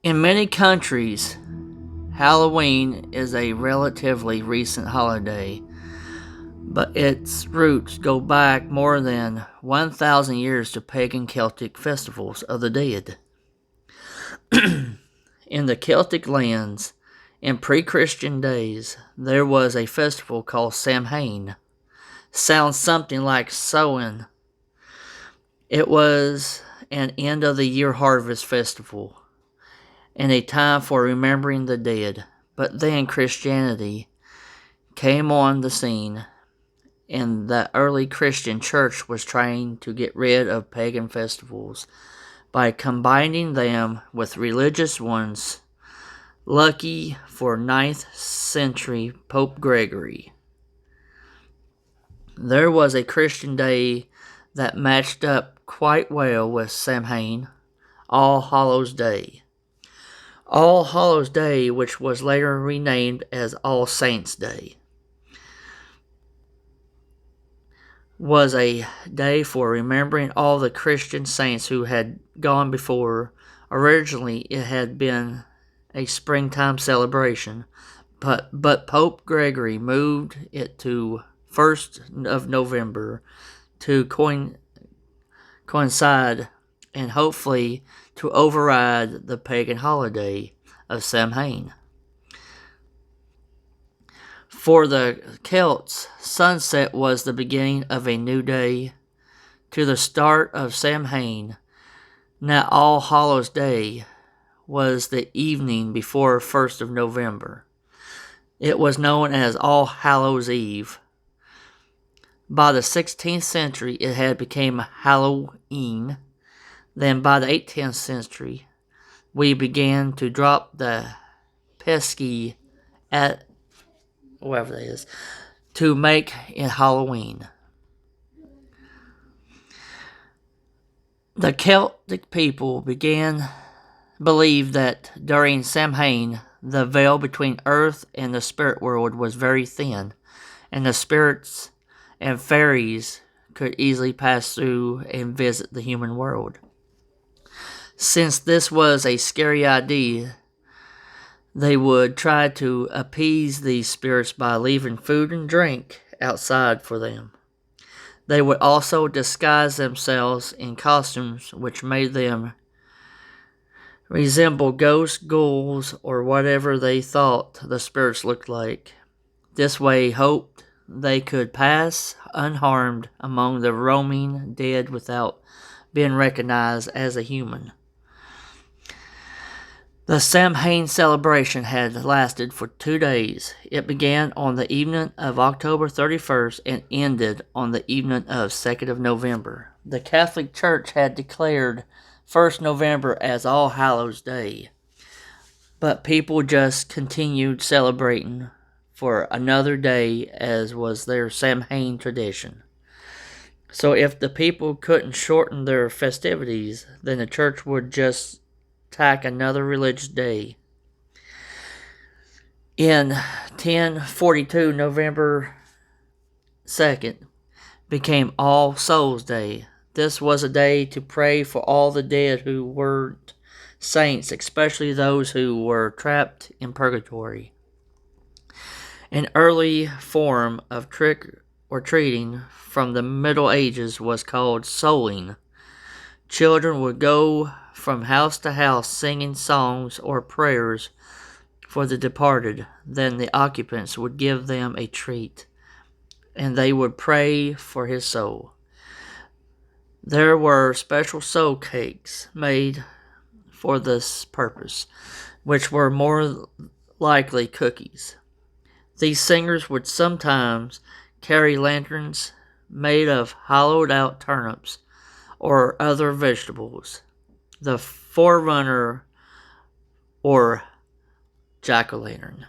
In many countries, Halloween is a relatively recent holiday, but its roots go back more than 1,000 years to pagan Celtic festivals of the dead. In the Celtic lands, in pre Christian days, there was a festival called Samhain. Sounds something like Samhain. It was an end of the year harvest festival and a time for remembering the dead. But then Christianity came on the scene, and the early Christian church was trying to get rid of pagan festivals by combining them with religious ones. Lucky for 9th century Pope Gregory, there was a Christian day that matched up quite well with Samhain, All Hallows Day. All Hallows Day, which was later renamed as All Saints Day, was a day for remembering all the Christian saints who had gone before. Originally, it had been a springtime celebration, but Pope Gregory moved it to 1st of November to coincide and hopefully to override the pagan holiday of Samhain. For the Celts, sunset was the beginning of a new day. To the start of Samhain, now All Hallows Day, was the evening before 1st of November. It was known as All Hallows Eve. By the 16th century, it had become Halloween. Then by the 18th century, we began to drop the pesky at whatever that is to make it Halloween. The Celtic people believed that during Samhain, the veil between earth and the spirit world was very thin, and the spirits and fairies could easily pass through and visit the human world. Since this was a scary idea, they would try to appease these spirits by leaving food and drink outside for them. They would also disguise themselves in costumes which made them resemble ghosts, ghouls, or whatever they thought the spirits looked like. This way, hoped they could pass unharmed among the roaming dead without being recognized as a human. The Samhain celebration had lasted for 2 days. It began on the evening of October 31st and ended on the evening of 2nd of November. The Catholic Church had declared 1st November as All Hallows Day, but people just continued celebrating for another day as was their Samhain tradition. So if the people couldn't shorten their festivities, then the church would just tack another religious day. In 1042, November 2nd became All Souls Day. This was a day to pray for all the dead who weren't saints, especially those who were trapped in purgatory. An early form of trick or treating from the Middle Ages was called souling. Children would go from house to house singing songs or prayers for the departed. Then the occupants would give them a treat, and they would pray for his soul. There were special soul cakes made for this purpose, which were more likely cookies. These singers would sometimes carry lanterns made of hollowed out turnips or other vegetables. The forerunner or jack-o'-lantern.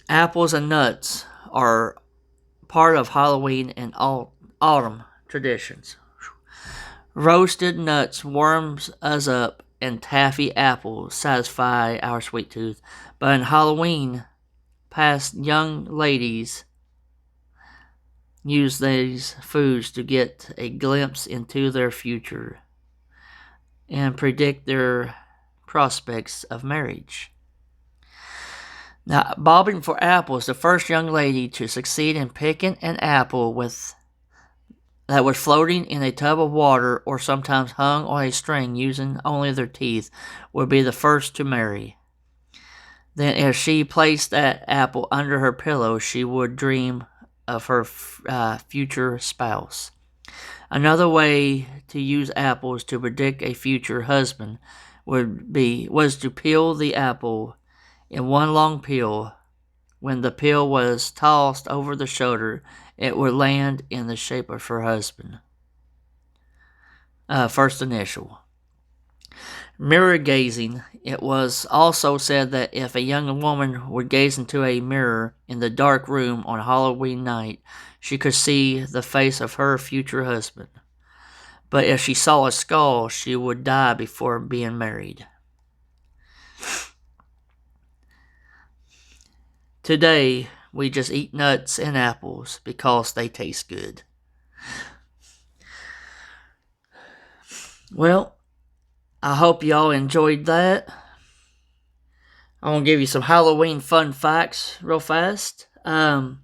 Apples and nuts are part of Halloween and autumn traditions. Roasted nuts warms us up, and taffy apples satisfy our sweet tooth. But in Halloween, past young ladies use these foods to get a glimpse into their future. and predict their prospects of marriage. Now, bobbing for apples, the first young lady to succeed in picking an apple that was floating in a tub of water or sometimes hung on a string using only their teeth would be the first to marry. Then, if she placed that apple under her pillow, she would dream of her future spouse. Another way to use apples to predict a future husband was to peel the apple in one long peel. When the peel was tossed over the shoulder, it would land in the shape of her husband. First initial. Mirror gazing. It was also said that if a young woman would gaze into a mirror in the dark room on Halloween night, she could see the face of her future husband. But if she saw a skull, she would die before being married. Today, we just eat nuts and apples because they taste good. Well, I hope y'all enjoyed that. I'm going to give you some Halloween fun facts real fast. The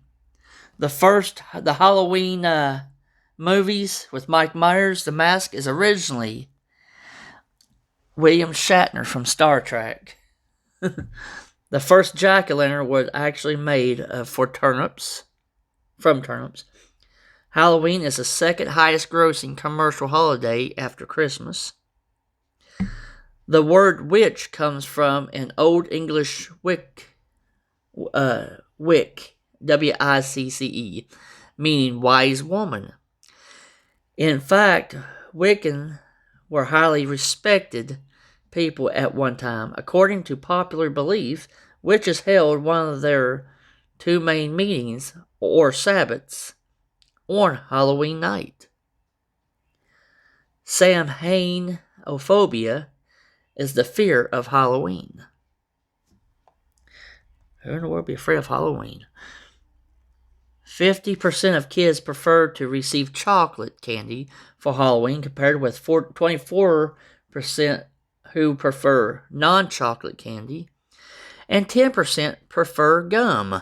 Halloween movies with Mike Myers, The Mask, is originally William Shatner from Star Trek. The first jack-o'-lantern was actually made from turnips. Halloween is the second highest grossing commercial holiday after Christmas. The word witch comes from an Old English wic, W-I-C-C-E, meaning wise woman. In fact, Wiccans were highly respected people at one time. According to popular belief, witches held one of their two main meetings, or Sabbaths, on Halloween night. Samhainophobia is the fear of Halloween. Who in the world would be afraid of Halloween? 50% of kids prefer to receive chocolate candy for Halloween, compared with 24% who prefer non-chocolate candy, and 10% prefer gum.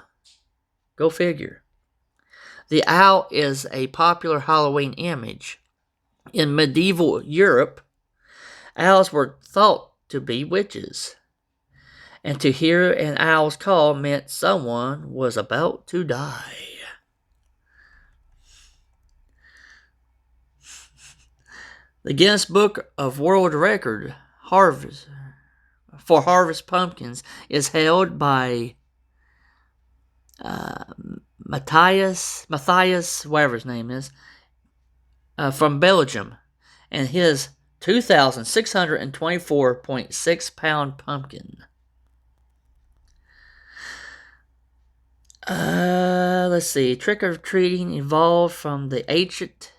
Go figure. The owl is a popular Halloween image. In medieval Europe, owls were thought to be witches, and to hear an owl's call meant someone was about to die. The Guinness Book of World Record for harvest pumpkins is held by Matthias, whatever his name is, from Belgium, and his 2,624.6 pound pumpkin. Let's see. Trick or treating evolved from the ancient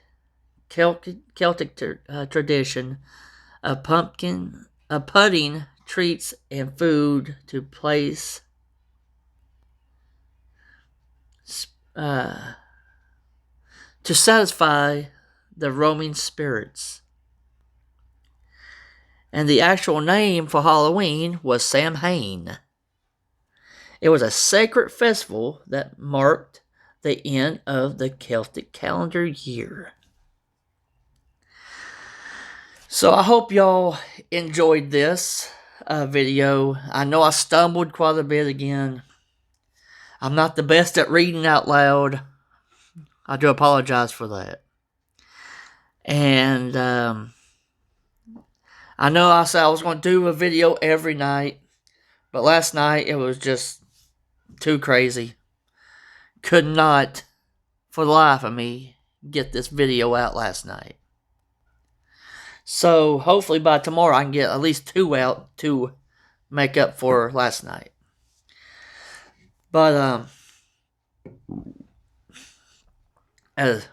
Celtic tradition of putting treats and food to place to satisfy the roaming spirits. And the actual name for Halloween was Samhain. It was a sacred festival that marked the end of the Celtic calendar year. So I hope y'all enjoyed this video. I know I stumbled quite a bit again. I'm not the best at reading out loud. I do apologize for that. And I know I said I was going to do a video every night, but last night it was just too crazy. Could not, for the life of me, get this video out last night. So hopefully by tomorrow I can get at least 2 out to make up for last night. But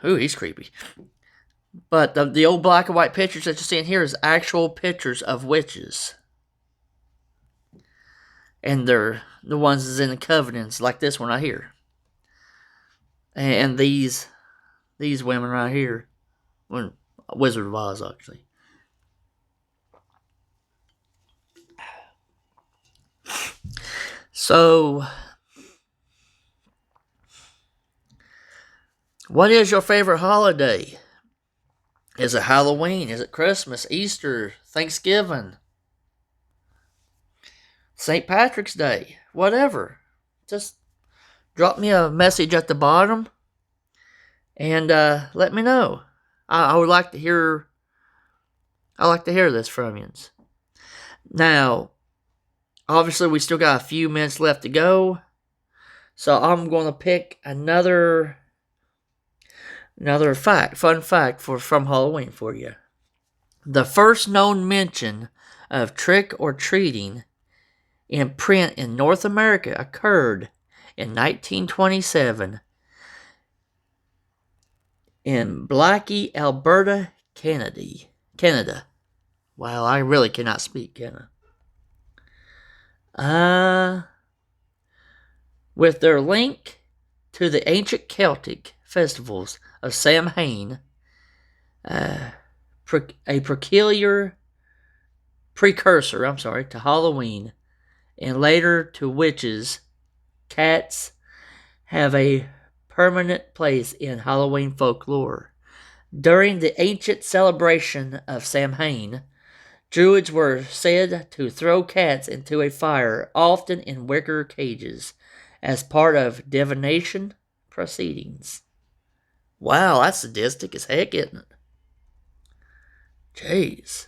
he's creepy. But the old black and white pictures that you're seeing here is actual pictures of witches. And they're the ones that's in the covenants, like this one right here. And these women right here. Wizard of Oz, actually. So, what is your favorite holiday? Is it Halloween? Is it Christmas, Easter, Thanksgiving, St. Patrick's Day? Whatever. Just drop me a message at the bottom and let me know. I would like to hear. I like to hear this from you. Now, obviously, we still got a few minutes left to go, so I'm going to pick another fun fact from Halloween for you. The first known mention of trick or treating in print in North America occurred in 1927 in Blackie, Alberta, Canada. Wow, I really cannot speak, can I? With their link to the ancient Celtic festivals of Samhain, a peculiar precursor, to Halloween, and later to witches, cats have a permanent place in Halloween folklore. During the ancient celebration of Samhain, Druids were said to throw cats into a fire, often in wicker cages, as part of divination proceedings. Wow, that's sadistic as heck, isn't it? Jeez.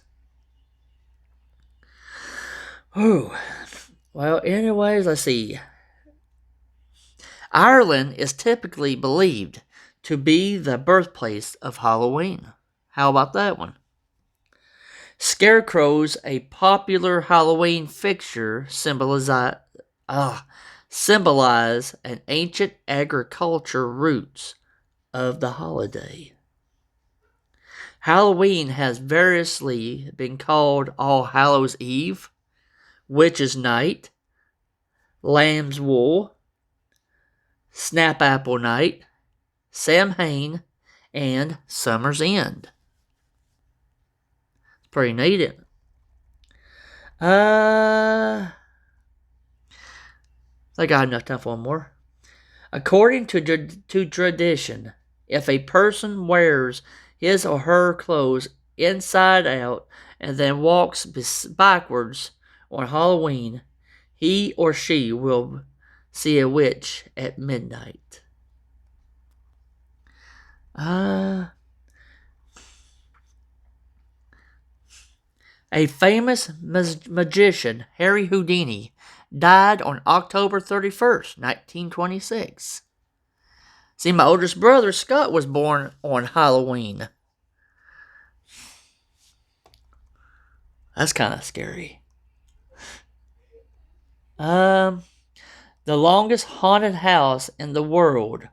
Oh, well, anyways, let's see. Ireland is typically believed to be the birthplace of Halloween. How about that one? Scarecrows, a popular Halloween fixture, symbolize an ancient agriculture roots of the holiday. Halloween has variously been called All Hallows Eve, Witches' Night, Lamb's Wool, Snapapple Night, Samhain, and Summer's End. It's pretty neat, isn't it? I got enough time for one more. According to tradition, if a person wears his or her clothes inside out and then walks backwards on Halloween, he or she will see a witch at midnight. A famous magician, Harry Houdini, died on October 31st, 1926. See, my oldest brother, Scott, was born on Halloween. That's kind of scary. The longest haunted house in the world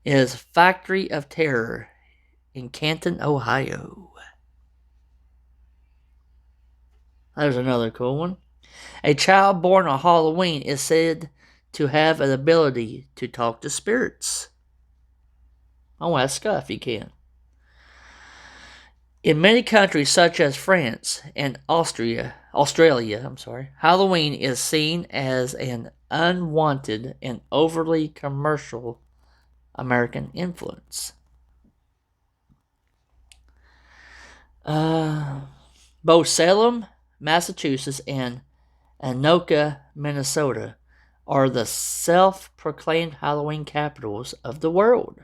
is Factory of Terror in Canton, Ohio. There's another cool one. A child born on Halloween is said to have an ability to talk to spirits. I want to ask Scott if he can. In many countries such as France and Australia, Halloween is seen as an unwanted and overly commercial American influence. Both Salem, Massachusetts, and Anoka, Minnesota, are the self-proclaimed Halloween capitals of the world.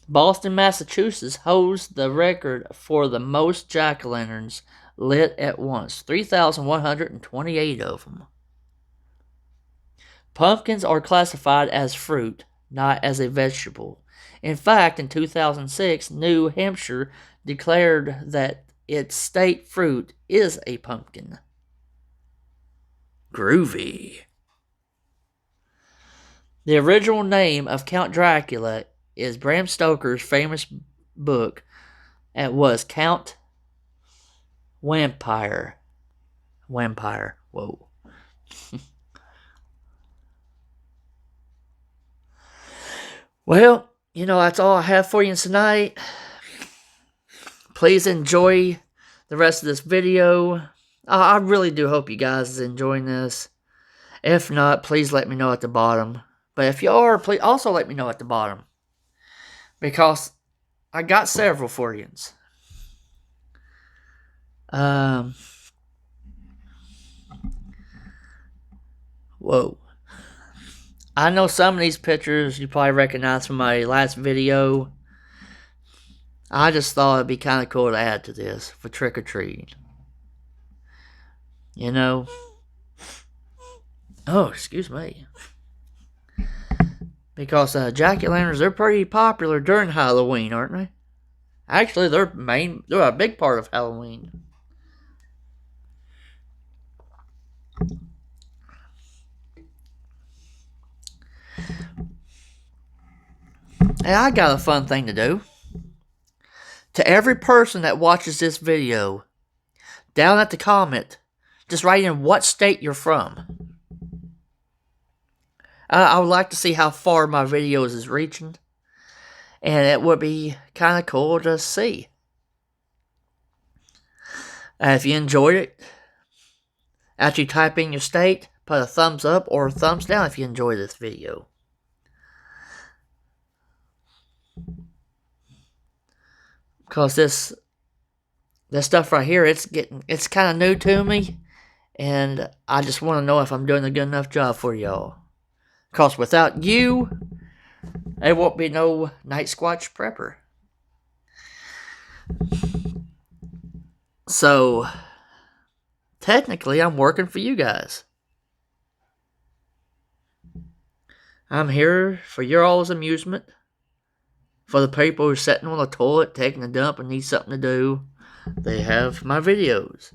Boston, Massachusetts holds the record for the most jack-o'-lanterns lit at once, 3,128 of them. Pumpkins are classified as fruit, not as a vegetable. In fact, in 2006, New Hampshire declared that its state fruit is a pumpkin. Groovy. The original name of Count Dracula is Bram Stoker's famous book. It was Count Vampire. Whoa. Well, that's all I have for you tonight. Please enjoy the rest of this video. I really do hope you guys is enjoying this. If not, please let me know at the bottom. But if you are, please also let me know at the bottom. Because I got several for you. Whoa. I know some of these pictures you probably recognize from my last video. I just thought it'd be kind of cool to add to this for trick-or-treating. You know? Oh, excuse me. Because jack-o'-lanterns, they're pretty popular during Halloween, aren't they? Actually, they're a big part of Halloween. And I got a fun thing to do. To every person that watches this video, down at the comment, just write in what state you're from. I would like to see how far my videos is reaching. And it would be kind of cool to see. If you enjoyed it, after you type in your state, put a thumbs up or a thumbs down if you enjoyed this video. Because this stuff right here, it's kind of new to me. And I just want to know if I'm doing a good enough job for y'all. Because without you, there won't be no Night Squatch Prepper. So, technically, I'm working for you guys. I'm here for your all's amusement. For the people who are sitting on the toilet, taking a dump, and need something to do, they have my videos.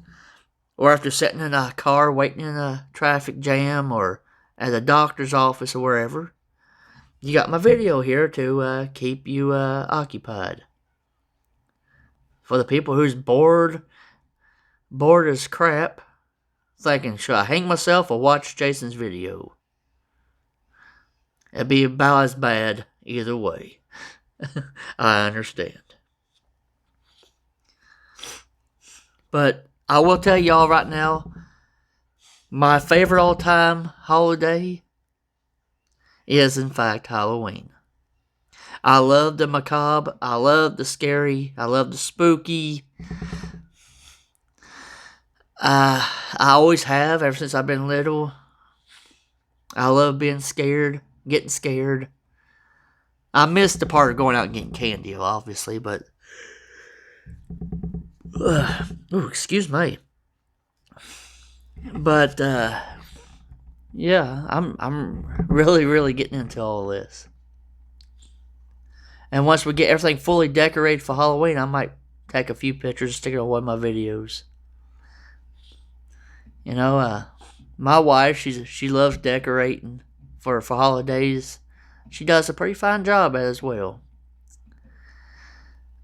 Or after sitting in a car waiting in a traffic jam, or at a doctor's office, or wherever, you got my video here to keep you occupied. For the people who's bored as crap, thinking, should I hang myself or watch Jason's video? It'd be about as bad either way. I understand. But I will tell y'all right now, my favorite all-time holiday is, in fact, Halloween. I love the macabre. I love the scary. I love the spooky. I always have, ever since I've been little. I love being scared, getting scared. I missed the part of going out and getting candy, obviously, but... ooh, excuse me. But, yeah, I'm really getting into all this. And once we get everything fully decorated for Halloween, I might take a few pictures and stick it on one of my videos. You know, my wife, she loves decorating for holidays. She does a pretty fine job at it as well.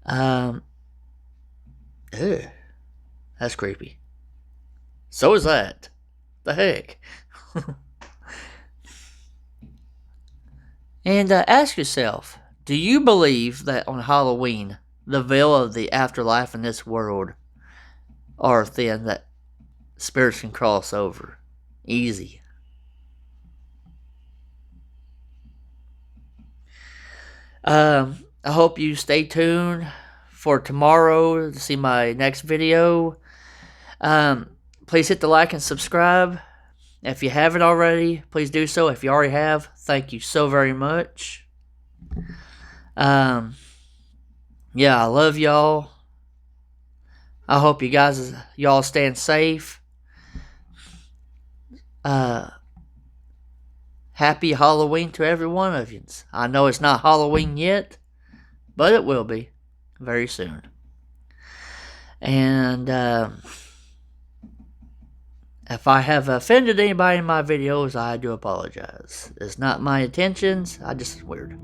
Ew, that's creepy. So is that. The heck? And ask yourself, do you believe that on Halloween, the veil of the afterlife in this world are thin, that spirits can cross over easy? I hope you stay tuned for tomorrow to see my next video. Please hit the like and subscribe. If you haven't already, please do so. If you already have, thank you so very much. Yeah, I love y'all. I hope y'all staying safe. Happy Halloween to every one of you. I know it's not Halloween yet, but it will be very soon. And if I have offended anybody in my videos, I do apologize. It's not my intentions. I just weird.